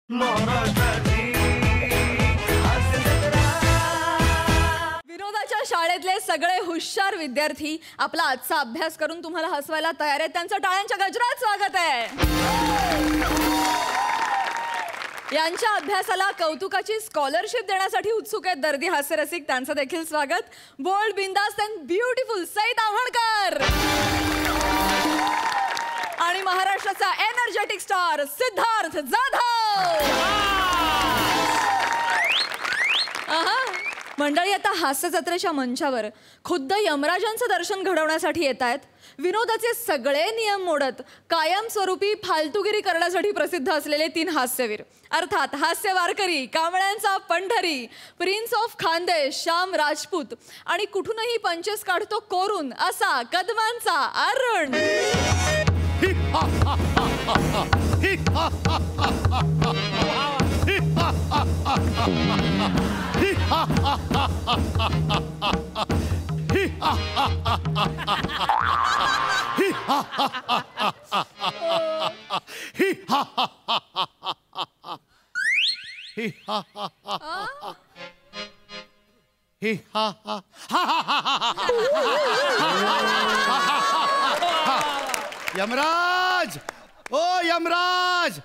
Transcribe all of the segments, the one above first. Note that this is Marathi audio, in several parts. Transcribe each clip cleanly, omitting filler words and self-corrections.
विनोदाच्या शाळेतले सगळे हुशार विद्यार्थी आपला आजचा अभ्यास करून तुम्हाला हसवायला तयार आहेत. त्यांचं टाळ्यांच्या गजरात स्वागत आहे. यांच्या अभ्यासाला कौतुकाची स्कॉलरशिप देण्यासाठी उत्सुक आहेत दर्दी हास्यरसिक. त्यांचं देखील स्वागत. बोल्ड, बिंदास अँड ब्युटिफुल सईद आव्हाणकर आणि महाराष्ट्राचा एनर्जेटिक स्टार सिद्धार्थ जाधव. मंडळी, आता हास्य जत्रेच्या मंचावर खुद्द यमराजांचं दर्शन घडवण्यासाठी येत आहेत. विनोदाचे सगळे नियम मोडत कायमस्वरूपी फालतुगिरी करण्यासाठी प्रसिद्ध असलेले 3 हास्यवीर, अर्थात हास्य वारकरी, कांबळ्यांचा पंढरी, प्रिन्स ऑफ खानदेश श्याम राजपूत आणि कुठूनही पंचेस काढतो कोरून असा कदमांचा अरुण. यमराज, ओ यमराज,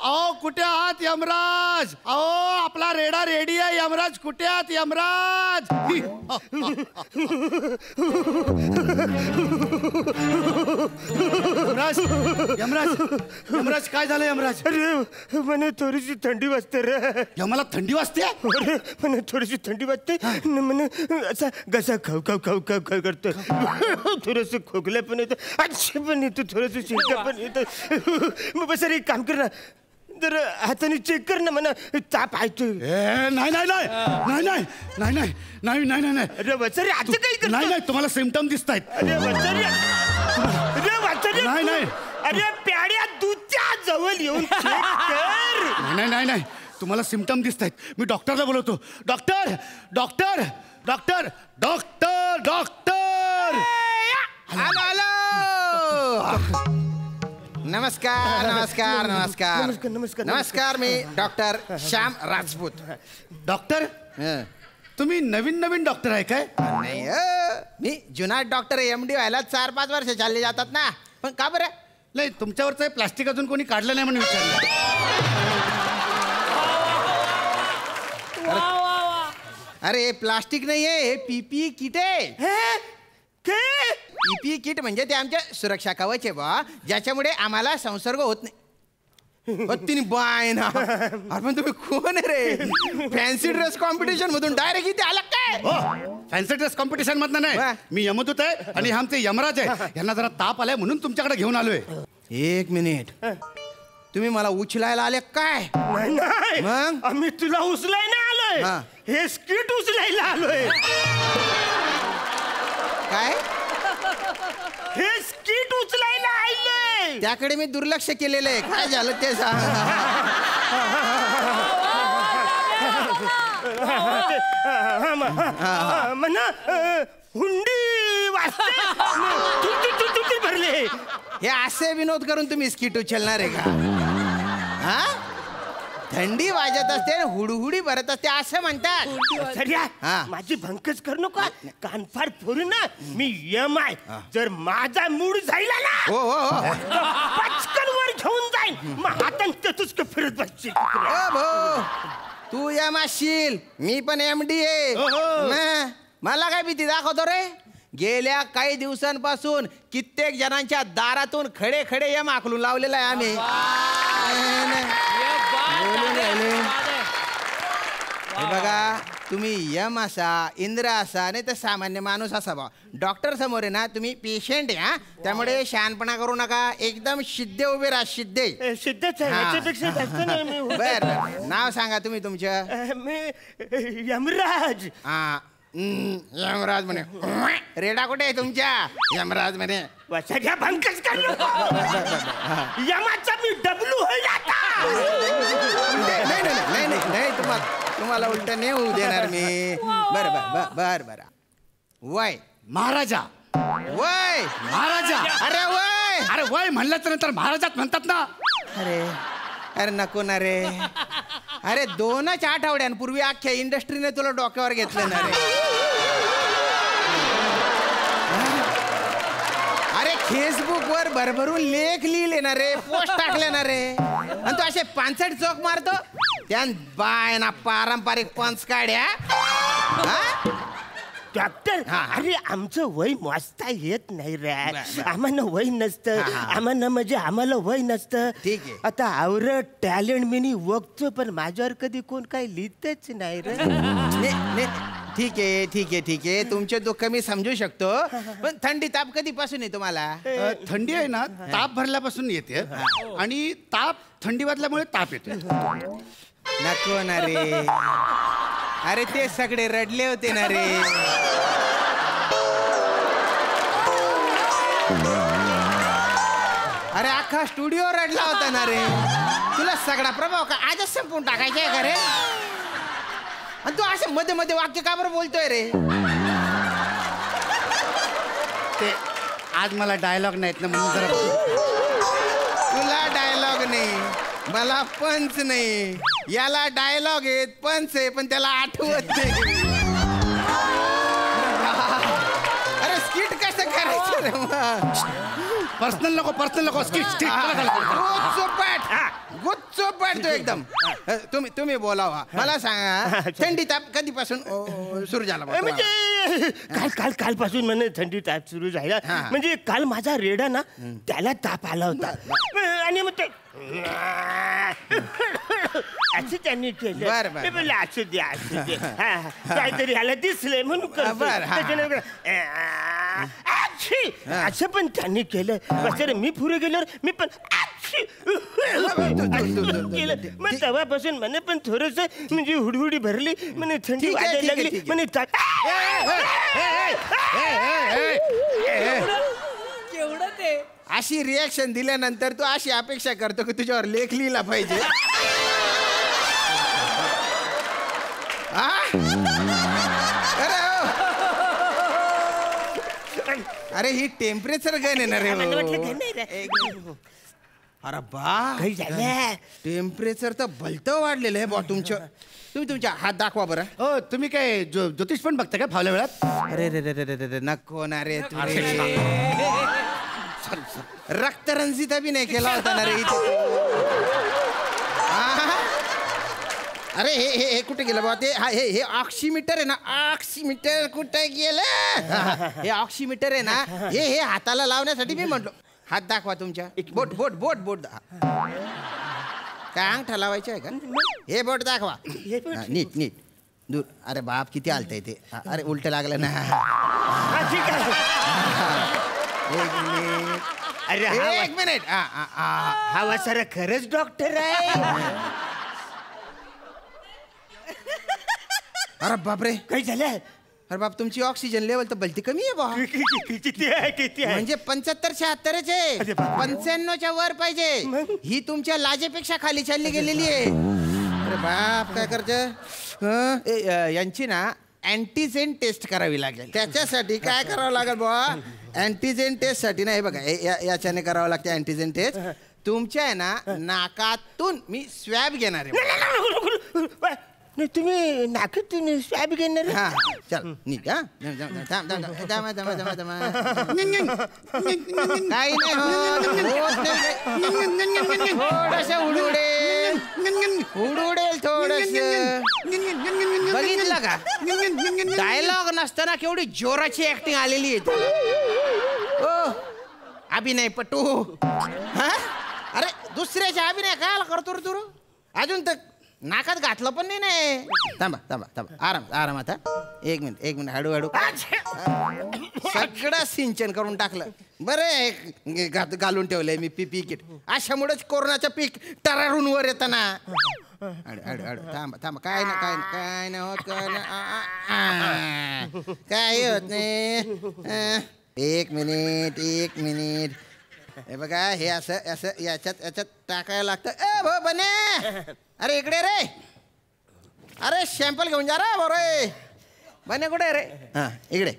आओ कुठे आहात यमराज? आओ आपला रेडा रेडी आहे यमराज. कुठे आहात यमराज? यमराज, यमराज, यमराज काय झालं यमराज? अरे મને थोडीशी थंडी वाजते रे. यमाला थंडी वाजते? अरे મને थोडीशी थंडी वाजते. મને असा घसा खाऊ खाऊ खाऊ खाऊ खाऊ करतो. थोडंसं खोकला पण येतं, अच्छे पण येतं, थोडंसं शिंका पण येतं. मग बस एक काम कर ना, जर हाताने चेक कर ना, मला ताप आहे. नाही नाही नाही नाही नाही नाही नाही नाही नाही नाही. अरे वचरे आता काही कर. नाही नाही, तुम्हाला सिम्पटम दिसत आहेत. अरे वचरे, अरे वचरे, नाही नाही. अरे प्याड्या दूधच्या जवळ येऊन चेक कर. नाही नाही नाही, तुम्हाला सिम्पटम दिसत आहेत. मी डॉक्टरला बोलवतो. Doctor, doctor, doctor, doctor, doctor. Hello hello. नमस्कार नमस्कार नमस्कार नमस्कार नमस्कार. मी डॉक्टर श्याम राजपूत. डॉक्टर, तुम्ही नवीन नवीन डॉक्टर आहे काय? नाही, मी जुना डॉक्टर MD व्हायला 4-5 वर्ष चालले जातात ना. पण का बरं? नाही, तुमच्यावरचं प्लास्टिक अजून कोणी काढलं नाही म्हणून विचारलं. अरे प्लास्टिक नाही आहे, हे PPE किट आहे. PPE किट म्हणजे ते आमच्या सुरक्षा कवच आहे बा, ज्याच्यामुळे आम्हाला संसर्ग होत नाही. तिने बाय ना. अरे पण तुम्ही कोण आहे रे? फॅन्सी ड्रेस कॉम्पिटिशन मधून डायरेक्ट इथे आला काय? फॅन्सी ड्रेस कॉम्पिटिशन मधनं नाही, मी यमदूत आहे आणि आमचे यमराज आहे. यांना जरा ताप आलाय म्हणून तुमच्याकडे घेऊन आलोय. 1 मिनिट, तुम्ही मला उचलायला आले काय? नाही, मग आम्ही तुला उचलायला आलोय. हे स्किट उचलायला आलोय. काय? हे स्किट उचलायला आलोय. त्याकडे मी दुर्लक्ष केलेलं आहे. काय झालं ते सांग. म्हणा हुंडी वाजते भरले. हे असे विनोद करून तुम्ही स्किट उचलणार आहे का? हा, थंडी वाजत असते, हुडहुडी भरत असते असं म्हणतात. सध्या माझी भंकच करू नका. कानफाड फोडू ना. मी यम आहे. जर माझा मूड झाला ना, हो हो हो, पचकन वर घेऊन जाईन. मग हातांत तुझ फिरत बसशील. तू यम असशील, मी पण MD आहे. मला काय भीती दाखवतो रे? गेल्या काही दिवसांपासून कित्येक जणांच्या दारातून खडे खडे यम आखलून लावलेला आहे आम्ही. हे बघा, तुम्ही यम असा, इंद्र असा, नाही तर सामान्य माणूस असा बा. डॉक्टर समोर आहे ना, तुम्ही पेशंट आहे. हा, त्यामुळे शहाणपणा करू नका. एकदम शिद्धे उभे राहा. शिद्धे. सिद्धच ह्याच्यापेक्षा जास्त नाही मी. बर, नाव सांगा तुम्ही तुमचं. मी यमराज. यमराज म्हणे. रेडा कुठे आहे तुमच्या? यमराज म्हणे. सगळ्या भंकच करू यमाचा मी डब्लू होईल आता. नाही नाही नाही नाही, तुम्हाला उलट नाही होऊ देणार मी. बर बर बर बर. वय महाराजा, वय महाराजा. अरे वय, अरे वय म्हणल्याच्या नंतर महाराजात म्हणतात ना. अरे अरे नको ना रे. अरे 2च आठवड्यांपूर्वी अख्ख्या इंडस्ट्रीने तुला डोक्यावर घेतलं ना रे. अरे फेसबुकवर भरभरून लेख लिहिले ना रे, पोस्ट टाकले ना रे, आणि तू असे 65 चौक मारतो. त्या बाय ना पारंपरिक पंच काढ्या. डॉक्टर अरे आमचं वय मोजता येत नाही रे. आम्हाला वय नसतं. आम्हाला म्हणजे आम्हाला वय नसतं. ठीक आहे. आता आवरत टॅलेंट मी बघतो, पण माझ्यावर कधी कोण काही लिहितच नाही रे. ठीक आहे ठीक आहे ठीक आहे, तुमचे दुःख मी समजू शकतो. पण थंडी ताप कधीपासून आहे तुम्हाला? थंडी आहे ना, ताप भरल्यापासून येते आणि ताप थंडी वाजल्यामुळे ताप येते. नको ना रे. अरे ते सगळे रडले होते ना रे. अरे अख्खा स्टुडिओ रडला होता ना रे. तुला सगळा प्रभाव का आजच संपून टाकायचा आहे का रे? आणि तू असं मध्ये मध्ये वाक्य का बरं बोलतोय रे? ते आज मला डायलॉग नाहीत ना, म्हणून जरा. तुला डायलॉग नाही, मला पंच नाही. याला डायलॉग आहेत, पंच आहे, पण त्याला आठवत नाही. अरे स्किट कसं करायचं रे मग? पर्सनल नको गुच्चोपाट तो एकदम. तुम्ही बोलावा. मला सांगा, थंडी ताप कधीपासून सुरू झाला? म्हणजे कालपासून म्हणे थंडी ताप सुरू झाला. म्हणजे काल माझा रेडा ना, त्याला ताप आला होता आणि मग ते असं त्यांनी केलं. असू दे काहीतरी ह्याला दिसलंय म्हणून असं पण त्यांनी केलं. सर मी पुढे गेल्यावर मी पण केलं. मग तेव्हापासून म्हणे पण थोडस म्हणजे हुडहुडी भरली, म्हणे थंडी वाजायला लागली, म्हणे केवढं ते. अशी रिॲक्शन दिल्यानंतर तू अशी अपेक्षा करतो की तुझ्यावर लेख लिहिला पाहिजे. अरे ही टेम्परेचर गन आहे ना रे. अरे बा काही झालं. टेम्परेचर तर भलतं वाढलेलं आहे बा तुमच्या. तुम्ही तुमच्या हात दाखवा बरं. हो, तुम्ही काय ज्योतिष पण बघता का फावल्या वेळात? अरे रे रे रे रे नको ना रे. रक्तरंजित बी नाही केला होता ना रे इथे. अरे हे कुठे गेलं बाबा? ते हे ऑक्सिमीटर आहे ना, ऑक्सिमीटर कुठे गेलं? हे ऑक्सिमीटर आहे ना, हे हाताला लावण्यासाठी मी म्हटलो. हात दाखवा तुमच्या. बोट बोट बोट बोट काय अंगठा लावायचं आहे का? हे बोट दाखवा. नीट नीट दूर. अरे बाप किती आलतंय ते. अरे उलट लागलं ना. एक मिनिट. हा वासारा खरंच डॉक्टर आहे. अरे बापरे काही झालं? अरे बाप तुमची ऑक्सिजन लेवल तर भलती कमी आहे बा. किती आहे? म्हणजे 75-76 आहे. 95च्या वर पाहिजे. ही तुमच्या लाजेपेक्षा खाली चालली गेलेली आहे. अरे बाप काय करतं? यांची ना अँटीजेन टेस्ट करावी लागेल. त्याच्यासाठी काय करावं लागेल बुवा? अँटीजेन टेस्ट साठी ना, हे बघा याच्याने करावं लागते अँटीजेन टेस्ट. तुमच्या आहे ना नाकातून मी स्वॅब घेणार आहे. नाही तुम्ही नाकातून स्वॅब घेणार? हा चल नीट. काही नाही थोडस उडुडेल थोडस. बघितलं का? डायलॉग नसताना केवढी जोराची ऍक्टिंग आलेली आहे. ओ अभिनय पटू. हा अरे दुसऱ्याच्या अभिनय काय करतो रे तू? अजून तर नाकात घातलं पण नाही. थांबा थांबा थांबा. आराम आता. एक मिनिट हळूहळू. सगळं सिंचन करून टाकलं. बरं घालून ठेवलंय मी पीपी किट. अशामुळेच कोरोनाचं पीक टरारून वर येतं ना. हळू थांबा. काय नाही होत. काय होत नाही. एक मिनिट. हे बघा हे असं याच्यात टाकायला लागतं. ए भो बने, अरे इकडे रे. अरे सॅम्पल घेऊन जा रे. बने कुठे आहे रे हा इकडे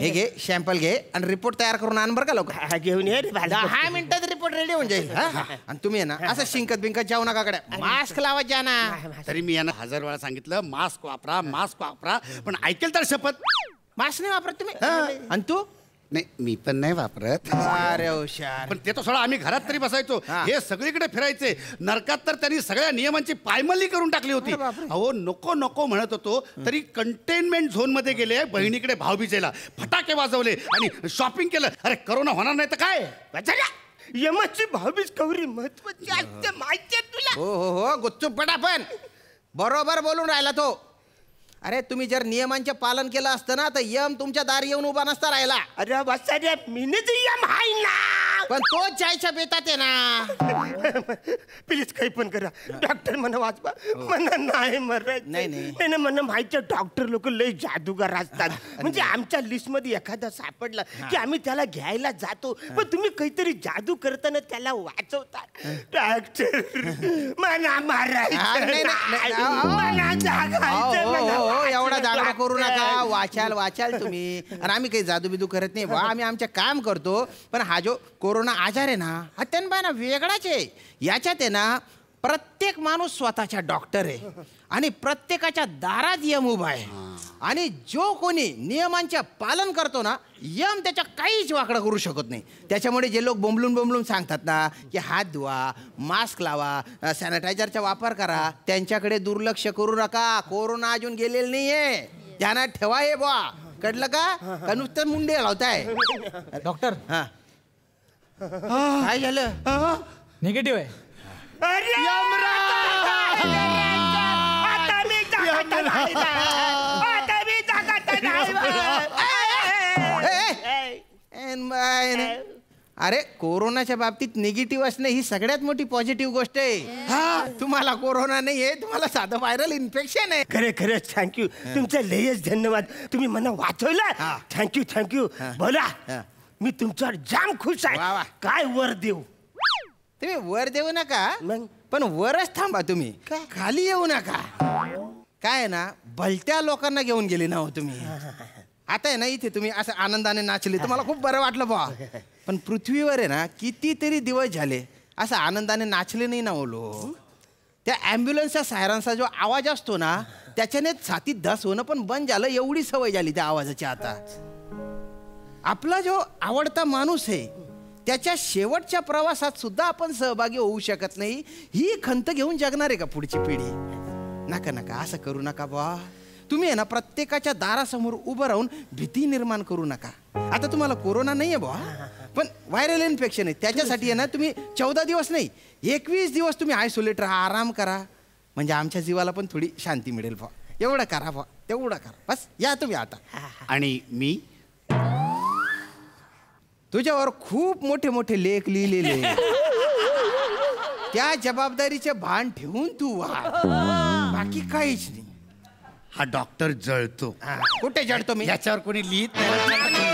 हे घे सॅम्पल घे आणि रिपोर्ट तयार करून आण बरं का लोक घेऊन ये रे 10 मिनिटात रिपोर्ट रेडी होऊन जाईल हा? आणि तुम्ही आहे ना असं शिंकत बिंकत जाऊ नका कडे मास्क लावत जा ना तरी मी यांना 1000 वेळा सांगितलं मास्क वापरा पण ऐकेल तर शपथ. मास्क नाही वापरत तुम्ही आणि तू नाही मी पण नाही वापरत. अरे हुशार पण ते तर सोडा, आम्ही घरात तरी बसायचो, हा. हे सगळीकडे फिरायचे. नरकात तर त्यांनी सगळ्या नियमांची पायमल्ली करून टाकली होती. अहो नको नको म्हणत होतो तरी कंटेनमेंट झोन मध्ये गेले, बहिणीकडे भाऊबीजेला फटाके वाजवले आणि शॉपिंग केलं. अरे करोना होणार नाही तर काय. यमाची भाऊबीज कवरी महत्वाची असते माहितीये तुला. हो गुच्चूप पडा पण बरोबर बोलून राहिला तो. अरे तुम्ही जर नियमांचे पालन केलं असतं ना तर यम तुमच्या दारी येऊन उभा नसता राहिला. अरे बसाऱ्या मिनीच यम आहे ना. पण तो चायच्या बेतात आहे ना. प्लीज काही पण करा. डॉक्टर म्हणा वाचवा म्हणा नाही मरायचं. नाही, नाही. नाही ना म्हणा माहिती डॉक्टर लोक लय जादूगार असतात. म्हणजे आमच्या लिस्ट मध्ये एखादा सापडला की आम्ही त्याला घ्यायला जातो, पण तुम्ही काहीतरी जादू करताना त्याला वाचवता. डॉक्टर म्हणा हा, मारायचं नाही, नाही, नाही. म्हणा जागायचं, म्हणा हो एवढा वाचायचं, दागडा करू नका. डॉक्टर. वाचाल तुम्ही. आणि आम्ही काही जादू बिदू करत नाही बा, आम्ही आमचं काम करतो. पण हा जो कोरोना आजार आहे ना हा त्यांना ना वेगळाच आहे. याच्यात आहे ना प्रत्येक माणूस स्वतःचा डॉक्टर आहे आणि प्रत्येकाच्या दारात यम उभा आहे. आणि जो कोणी नियमांचे पालन करतो ना यम त्याच्या काहीच वाकडं करू शकत नाही. त्याच्यामुळे जे लोक बोंबलून सांगतात ना की हात धुवा, मास्क लावा, सॅनिटायझरचा वापर करा, त्यांच्याकडे दुर्लक्ष करू नका. कोरोना अजून गेलेला नाहीये, ध्यानात ठेवा. हे बुवा कळलं का नुसतं मुंडे लावताय. डॉक्टर हा काय झालं. निगेटिव्ह आहे. अरे आता मी जगात नाही ना. आता मी जगात नाही बा. अरे कोरोनाच्या बाबतीत निगेटिव्ह असणं ही सगळ्यात मोठी पॉझिटिव्ह गोष्ट आहे. हा तुम्हाला कोरोना नाही आहे, तुम्हाला साधं व्हायरल इन्फेक्शन आहे. खरे खरंच थँक्यू. तुमचं लयच धन्यवाद. तुम्ही मला वाचवलं. हा. थँक्यू. बोला. हा. मी तुमच्यावर जाम खुश वा, आहे. वा. काय वर देऊ. तुम्ही वर देऊ नका मग? पण वरच थांबा. तुम्ही खाली येऊ नका. काय आहे ना भलत्या लोकांना घेऊन गेले ना हो तुम्ही. आता आहे ना इथे तुम्ही असं आनंदाने नाचले तुम्हाला खूप बरं वाटलं बा. पण पृथ्वीवर आहे ना कितीतरी दिवस झाले असं आनंदाने नाचले नाही ना हो लोक. त्या ॲम्ब्युलन्सच्या सायरनचा जो आवाज असतो ना त्याच्याने छातीत धस होणं पण बंद झालं. एवढी सवय झाली त्या आवाजाची आता. आपला जो आवडता माणूस आहे त्याच्या शेवटच्या प्रवासात सुद्धा आपण सहभागी होऊ शकत नाही. ही खंत घेऊन जगणार आहे का पुढची पिढी. नका असं करू नका बा. तुम्ही आहे ना प्रत्येकाच्या दारासमोर उभं राहून भीती निर्माण करू नका. आता तुम्हाला कोरोना नाही आहे बा पण व्हायरल इन्फेक्शन आहे. त्याच्यासाठी आहे ना तुम्ही 14 दिवस नाही 21 दिवस तुम्ही आयसोलेट राहा, आराम करा. म्हणजे आमच्या जीवाला पण थोडी शांती मिळेल बा. एवढं करा बा, तेवढं करा बस. या तुम्ही आता. आणि मी तुझ्यावर खूप मोठे मोठे लेख लिहिलेले त्या जबाबदारीचे भान ठेवून तू वाग. बाकी काहीच नाही. हा डॉक्टर जळतो. कुठे जडतो मी. याच्यावर कोणी लिहित नाही.